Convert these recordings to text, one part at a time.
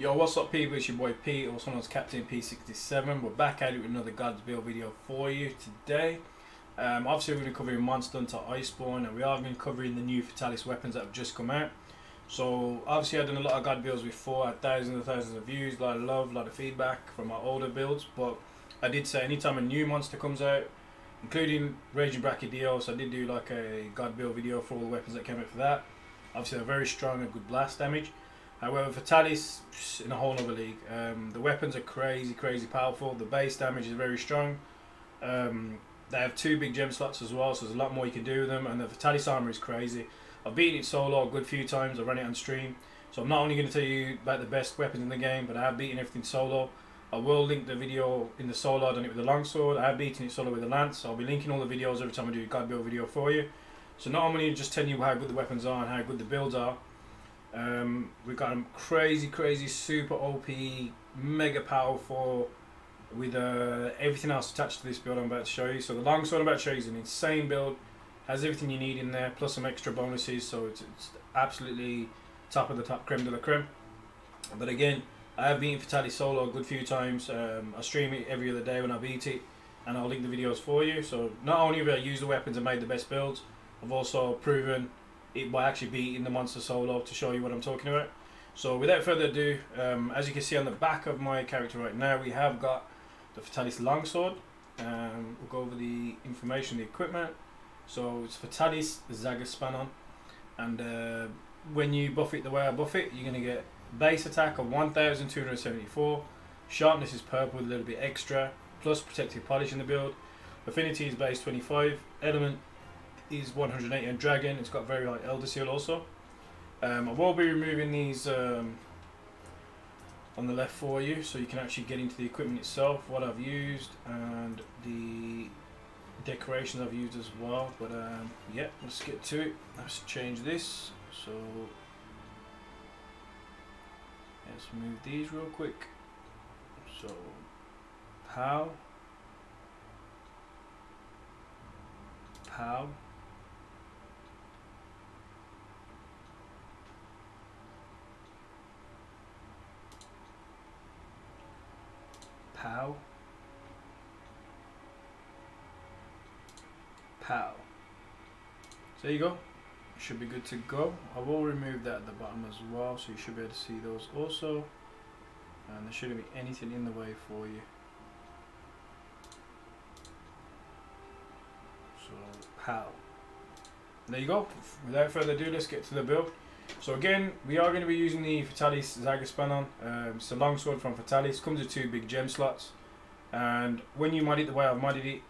Yo, what's up people, it's your boy Pete, also known as CaptainP67. We're back at it with another God's Build video for you today. Obviously we're going to be covering Monster Hunter Iceborne, and we are going to be covering the new Fatalis weapons that have just come out. So obviously I've done a lot of God builds before, had thousands and thousands of views, a lot of love, a lot of feedback from my older builds, but I did say anytime a new monster comes out, including Raging Brachydios, I did do like a God build video for all the weapons that came out for that. Obviously they're very strong and good blast damage. However, Fatalis, in a whole other league. The weapons are crazy powerful. The base damage is very strong. They have 2 big gem slots as well, so there's a lot more you can do with them. And the Fatalis armor is crazy. I've beaten it solo a good few times. I've run it on stream. So I'm not only going to tell you about the best weapons in the game, but I have beaten everything solo. I will link the video in the solo. I've done it with the Longsword. I have beaten it solo with the Lance. So I'll be linking all the videos every time I do a God build video for you. So not only just telling you how good the weapons are and how good the builds are, we've got them crazy super OP, mega powerful, with everything else attached to this build I'm about to show you. So the Longsword I'm about to show you is an insane build, has everything you need in there, plus some extra bonuses, so it's absolutely top of the top, creme de la creme. But again, I have beaten Fatalis solo a good few times. I stream it every other day when I beat it, and I'll link the videos for you. So not only have I used the weapons and made the best builds, I've also proven it by actually beating the monster solo to show you what I'm talking about. So without further ado, as you can see on the back of my character right now, we have got the Fatalis Longsword. We'll go over the information, the equipment. So it's Fatalis Zagaspanon, and when you buff it the way I buff it, you're going to get base attack of 1274, sharpness is purple with a little bit extra, plus protective polish in the build, affinity is base 25, element is 180, and dragon, it's got very light elder seal also. I will be removing these on the left for you, so you can actually get into the equipment itself, what I've used, and the decorations I've used as well. But yeah, let's get to it. Let's change this. So let's move these real quick. So pow, pow, pow, pow. So there you go. Should be good to go. I will remove that at the bottom as well, so you should be able to see those also. And there shouldn't be anything in the way for you. So pow. There you go. Without further ado, let's get to the build. So again, we are going to be using the Fatalis Zagaspanon. It's a longsword from Fatalis. Comes with 2 big gem slots, and when you mod it the way I've modded it,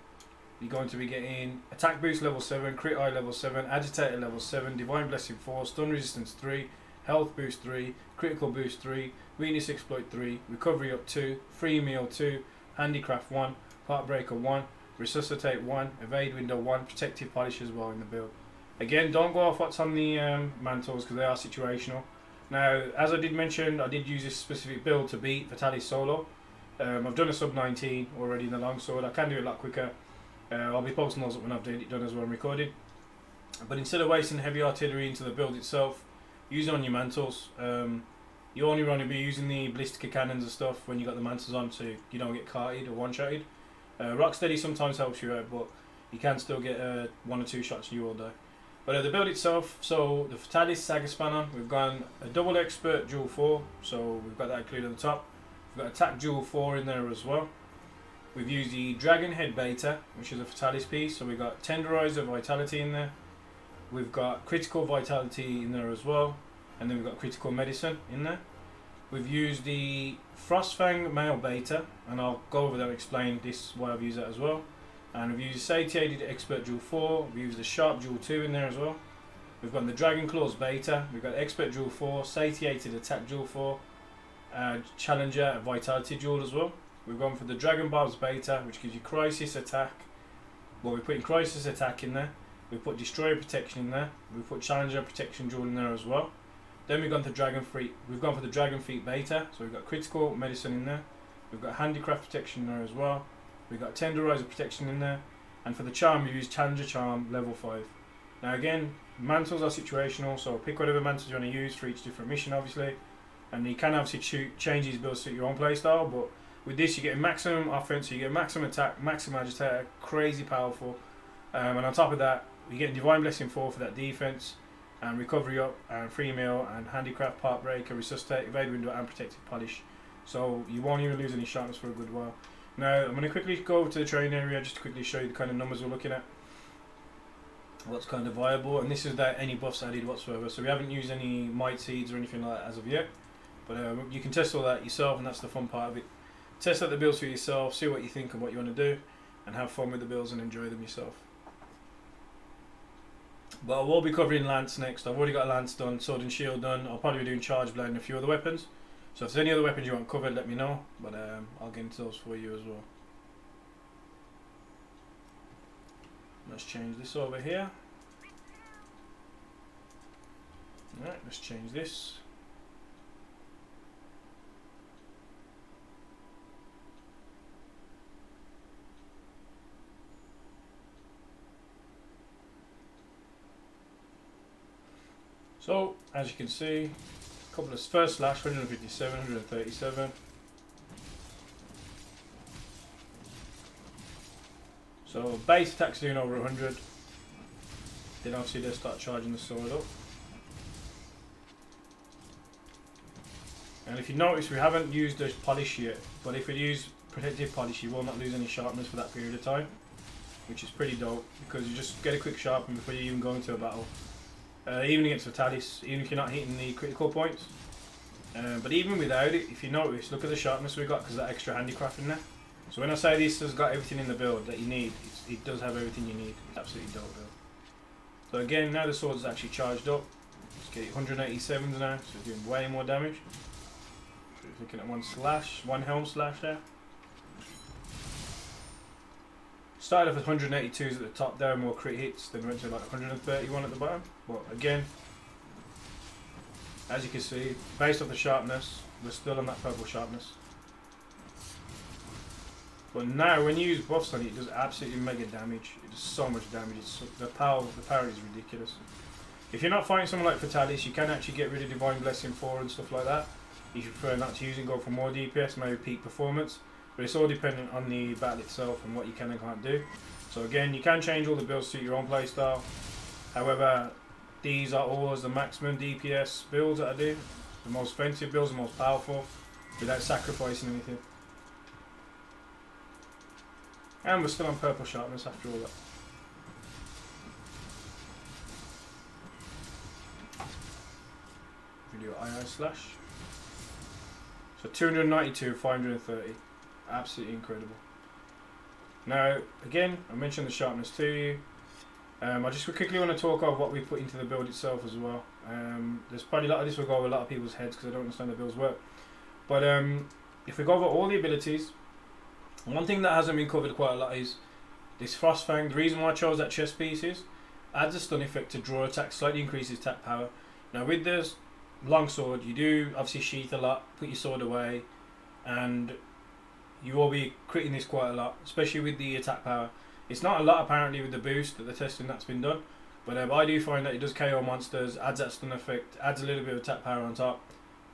you're going to be getting attack boost level 7, crit eye level 7, agitator level 7, divine blessing 4, stun resistance 3, health boost 3, critical boost 3, weakness exploit 3, recovery up 2, free meal 2, handicraft 1, heartbreaker 1, resuscitate 1, evade window 1, protective polish as well in the build. Again, don't go off what's on the mantles, because they are situational. Now, as I did mention, I did use this specific build to beat Fatalis solo. I've done a sub 19 already in the longsword. I can do it a lot quicker. I'll be posting those up when I've done as well and recorded. But instead of wasting heavy artillery into the build itself, use it on your mantles. You only want to be using the ballistic cannons and stuff when you got the mantles on, so you don't get carted or one-shotted. Rocksteady sometimes helps you out, but you can still get 1 or 2 shots you all day. But the build itself, so the Fatalis Zagaspanon, we've gone a double expert dual 4, so we've got that included on the top. We've got attack dual 4 in there as well. We've used the Dragon Head Beta, which is a Fatalis piece, so we've got Tenderizer Vitality in there. We've got Critical Vitality in there as well, and then we've got Critical Medicine in there. We've used the Frostfang Male Beta, and I'll go over that and explain this why I've used that as well. And we've used Satiated Expert Dual 4, we've used the Sharp Dual 2 in there as well. We've got the Dragon Claws Beta, we've got Expert Dual 4, Satiated Attack Dual 4, Challenger Vitality Dual as well. We've gone for the Dragon Barbs Beta, which gives you Crisis Attack. Well, we're putting Crisis Attack in there. We've put Destroyer Protection in there. We've put Challenger Protection Dual in there as well. Then we've gone for Dragon Feet. We've gone for the Dragon Feet Beta, so we've got Critical Medicine in there. We've got Handicraft Protection in there as well. We've got Tenderizer Protection in there, and for the charm we use Challenger Charm level 5. Now again, mantles are situational, so pick whatever mantles you want to use for each different mission obviously. and you can obviously change these builds to your own playstyle. But with this, you get maximum offense, you get maximum attack, maximum agitator, crazy powerful, and on top of that, you get Divine Blessing 4 for that defense, and recovery up, and free meal, and handicraft, part breaker, resuscitate, evade window, and protective polish. So you won't even lose any sharpness for a good while. Now I'm going to quickly go to the training area just to quickly show you the kind of numbers we're looking at, what's kind of viable, and this is without any buffs added whatsoever. So we haven't used any might seeds or anything like that as of yet, but you can test all that yourself, and that's the fun part of it. Test out the builds for yourself, see what you think and what you want to do, and have fun with the builds and enjoy them yourself. But I will be covering Lance next. I've already got Lance done, Sword and Shield done. I'll probably be doing Charge Blade and a few other weapons. So if there's any other weapons you want covered, let me know. But I'll get into those for you as well. Let's change this over here. Alright, let's change this. So, as you can see, a couple of first slash, 157, 137. So, base attack's doing over 100. Then obviously they start charging the sword up. And if you notice, we haven't used the polish yet, but if we use protective polish, you will not lose any sharpness for that period of time, which is pretty dope, because you just get a quick sharpen before you even go into a battle. Even against Vitalis, even if you're not hitting the critical points. But even without it, if you notice, look at the sharpness we got because of that extra handicraft in there. So when I say this has got everything in the build that you need, it does have everything you need. It's absolutely dope build. So again, now the sword's actually charged up. Let's get 187s now, so it's doing way more damage. So we're looking at one helm slash there. Started off with 182s at the top there, more crit hits, then went to like 131 at the bottom. But again, as you can see, based off the sharpness, we're still on that purple sharpness. But now, when you use buffs on it, it does absolutely mega damage. It does so much damage. The power is ridiculous. If you're not fighting someone like Vitalis, you can actually get rid of Divine Blessing 4 and stuff like that. If you prefer not to use it, go for more DPS, maybe peak performance. But it's all dependent on the battle itself and what you can and can't do. So again, you can change all the builds to your own playstyle. However, these are always the maximum DPS builds that I do. The most offensive builds, the most powerful, without sacrificing anything. And we're still on purple sharpness after all that. Video II slash. So 292, 530. Absolutely incredible. Now, again, I mentioned the sharpness to you. I just quickly want to talk about what we put into the build itself as well. There's probably a lot of this will go over a lot of people's heads because I don't understand the build's work. But if we go over all the abilities, one thing that hasn't been covered quite a lot is this Frostfang. The reason why I chose that chest piece is adds a stun effect to draw attack, slightly increases attack power. Now with this Longsword, you do obviously sheath a lot, put your sword away, and you will be critting this quite a lot, especially with the attack power. It's not a lot apparently with the boost that the testing that's been done, but I do find that it does KO monsters, adds that stun effect, adds a little bit of attack power on top,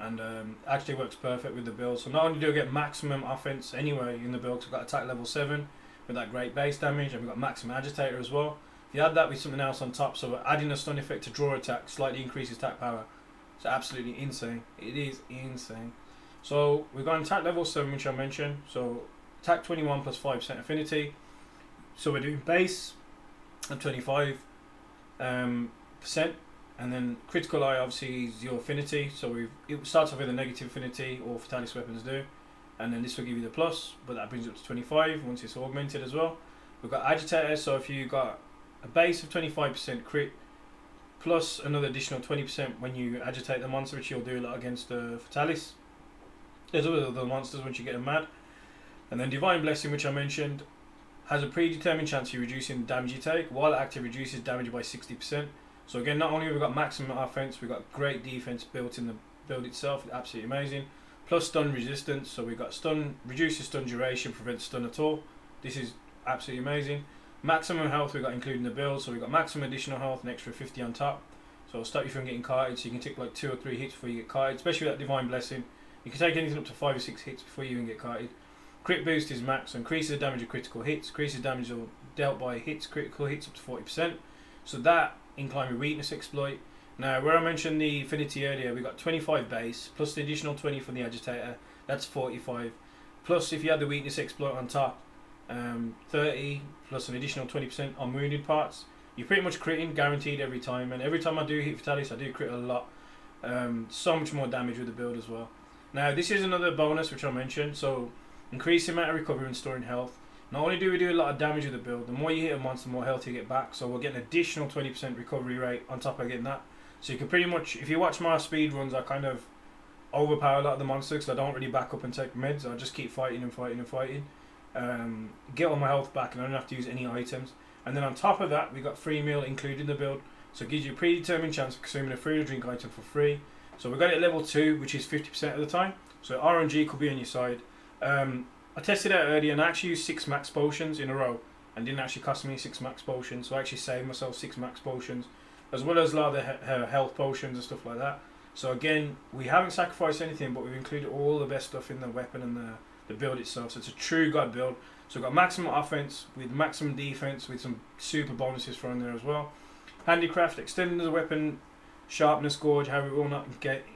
and actually works perfect with the build. So not only do I get maximum offense anyway in the build, because I've got attack level 7 with that great base damage, and we've got maximum agitator as well. If you add that with something else on top, so adding a stun effect to draw attack slightly increases attack power. It's absolutely insane. It is insane. So we've got attack level 7, which I mentioned. So attack 21 plus 5% affinity. So we're doing base at 25%, and then critical eye obviously is your affinity. So it starts off with a negative affinity, all Fatalis weapons do, and then this will give you the plus, but that brings it up to 25 once it's augmented as well. We've got agitator. So if you got a base of 25% crit, plus another additional 20% when you agitate the monster, which you'll do a lot against Fatalis. There's other monsters once you get them mad. And then Divine Blessing, which I mentioned, has a predetermined chance of reducing the damage you take, while it active reduces damage by 60%. So again, not only have we got maximum offense, we've got great defense built in the build itself, absolutely amazing. Plus stun resistance, so we've got stun, reduces stun duration, prevents stun at all. This is absolutely amazing. Maximum health we got included in the build, so we've got maximum additional health, an extra 50 on top. So it'll stop you from getting kited, so you can take like 2 or 3 hits before you get kited, especially with that Divine Blessing. You can take anything up to 5 or 6 hits before you even get kited. Crit boost is max, so increases the damage of critical hits, increases damage dealt by hits, critical hits up to 40%. So that, in climbing weakness exploit. Now, where I mentioned the affinity earlier, we got 25 base, plus the additional 20 from the agitator, that's 45. Plus, if you had the weakness exploit on top, 30 plus an additional 20% on wounded parts. You're pretty much critting guaranteed every time, and every time I do hit Fatalis, I do crit a lot. So much more damage with the build as well. Now, this is another bonus which I mentioned, so increase the amount of recovery and storing health. Not only do we do a lot of damage with the build, the more you hit a monster, the more health you get back, so we'll get an additional 20% recovery rate on top of getting that. So you can pretty much, if you watch my speed runs, I kind of overpower a lot of the monsters because I don't really back up and take meds. I just keep fighting and fighting and fighting. Get all my health back and I don't have to use any items. And then on top of that, we got free meal included in the build. So it gives you a predetermined chance of consuming a food or drink item for free. So we got it at level 2, which is 50% of the time. So RNG could be on your side. I tested it out earlier and I actually used 6 max potions in a row. And didn't actually cost me 6 max potions. So I actually saved myself 6 max potions. As well as a lot of the health potions and stuff like that. So again, we haven't sacrificed anything, but we've included all the best stuff in the weapon and the build itself. So it's a true god build. So we've got maximum offense with maximum defense with some super bonuses thrown there as well. Handicraft, extending the weapon sharpness gauge, however it will not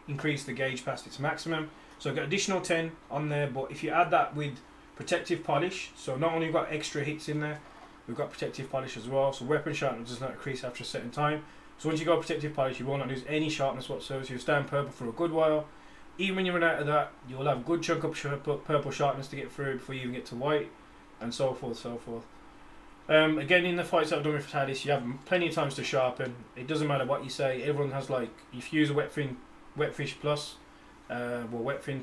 increase the gauge past its maximum. So I've got additional 10 on there, but if you add that with protective polish, so not only got extra hits in there, we've got protective polish as well. So weapon sharpness does not increase after a certain time. So once you go protective polish, you will not lose any sharpness whatsoever. So you'll stay on purple for a good while. Even when you run out of that, you'll have a good chunk of purple sharpness to get through before you even get to white, and so forth, so forth. Again, in the fights that I've done with Fatalis, you have plenty of times to sharpen. It doesn't matter what you say. Everyone has, like, if you use a wetfish plus, wetfish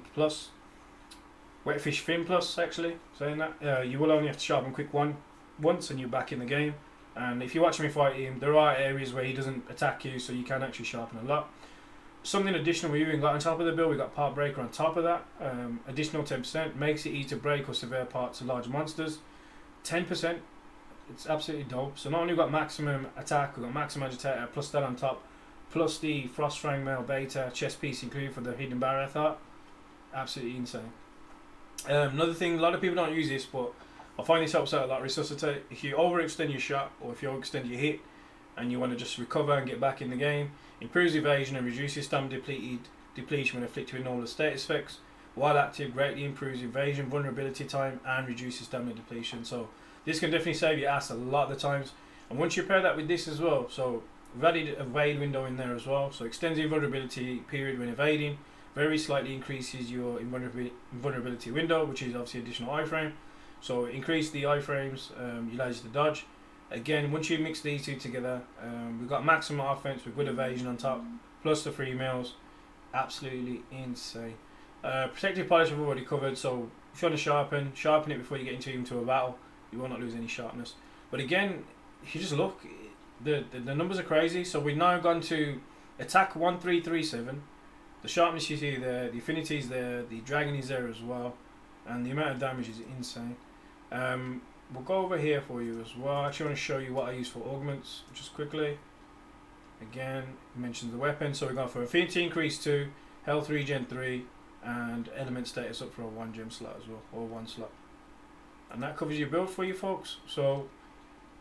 fin plus, actually, saying that, you will only have to sharpen quick once and you're back in the game. And if you watch me fight him, there are areas where he doesn't attack you, so you can actually sharpen a lot. Something additional we even got on top of the build, we got part breaker on top of that. Additional 10%, makes it easy to break or sever parts of large monsters. 10%, it's absolutely dope. So not only we got maximum attack, we got maximum agitator, plus that on top, plus the Frostfang Mail Beta chest piece included for the hidden Barreth art. Absolutely insane. Another thing, a lot of people don't use this, but I find this helps out a lot. Resuscitate. If you overextend your shot or if you overextend your hit and you want to just recover and get back in the game, improves evasion and reduces stamina depletion when afflicted with normal status effects. While active, greatly improves evasion, vulnerability time, and reduces stamina depletion. So this can definitely save your ass a lot of the times. And once you pair that with this as well, so we've added a evade window in there as well. So extends the invulnerability period when evading, very slightly increases your invulnerability window, which is obviously additional iframe. So increase the iframes, allows you to dodge. Again, once you mix these two together, we've got maximum offense with good evasion on top, plus the free meals. Absolutely insane. Protective polish I've already covered, so if you want to sharpen it before you get into a battle. You will not lose any sharpness. But again, if you just look, the numbers are crazy. So we've now gone to attack 1337. The sharpness you see there, the affinity is there, the dragon is there as well, and the amount of damage is insane. We'll go over here for you as well. I actually want to show you what I use for augments just quickly. Again, it mentions the weapon. So we've gone for affinity increase 2, health regen 3, and element status up for a 1 gem slot as well, or 1 slot. And that covers your build for you folks. So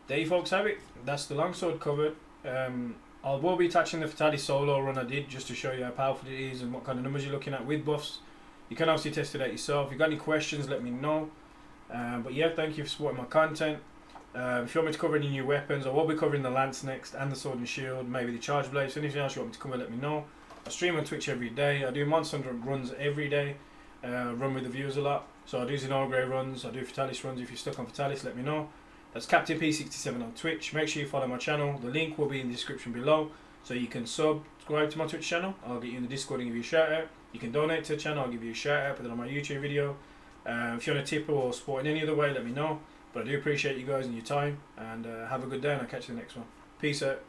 there you folks have it. That's the Longsword covered. I will be attaching the Fatalis solo run I did just to show you how powerful it is and what kind of numbers you're looking at with buffs. You can obviously test it out yourself. If you've got any questions, let me know. But yeah, thank you for supporting my content. If you want me to cover any new weapons, I will be covering the lance next, and the sword and shield, maybe the charge blade. So anything else you want me to cover, let me know. I stream on Twitch every day. I do Monster Hunter runs every day. Run with the viewers a lot. So I do Xenogrey runs, I do Fatalis runs. If you're stuck on Fatalis, let me know. That's CaptainP67 on Twitch. Make sure you follow my channel. The link will be in the description below. So you can subscribe to my Twitch channel. I'll get you in the Discord and give you a shout out. You can donate to the channel. I'll give you a shout out. Put it on my YouTube video. If you want a tip or support in any other way, let me know. But I do appreciate you guys and your time. And have a good day, and I'll catch you in the next one. Peace out.